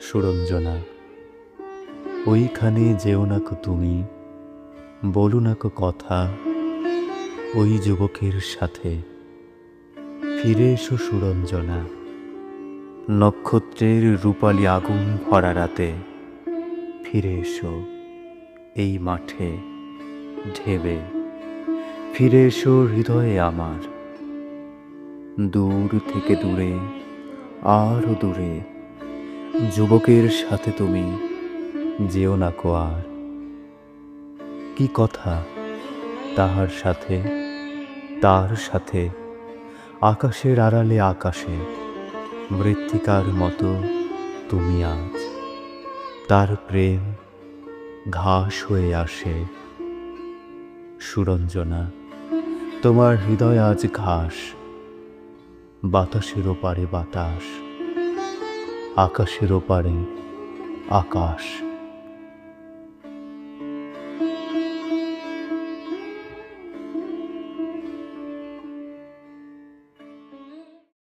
সুরঞ্জনা, ওইখানে যেও না কো তুমি, বলো না কো কথা ওই যুবকের সাথে। ফিরে এসো সুরঞ্জনা, নক্ষত্রের রূপালি আগুন ভরা রাতে। ফিরে এসো এই মাঠে ঢেবে, ফিরে এসো হৃদয়ে আমার। দূর থেকে দূরে, আরো দূরে, যুবকের সাথে তুমি যেও না কো আর। কি কথা তাহার সাথে, তার সাথে, আকাশের আড়ালে আকাশে, মৃত্তিকার মতো তুমি আজ। তার প্রেম ঘাস হয়ে আসে। সুরঞ্জনা, তোমার হৃদয় আজ ঘাস, বাতাসের ওপারে বাতাস, আকাশের ওপারে আকাশ।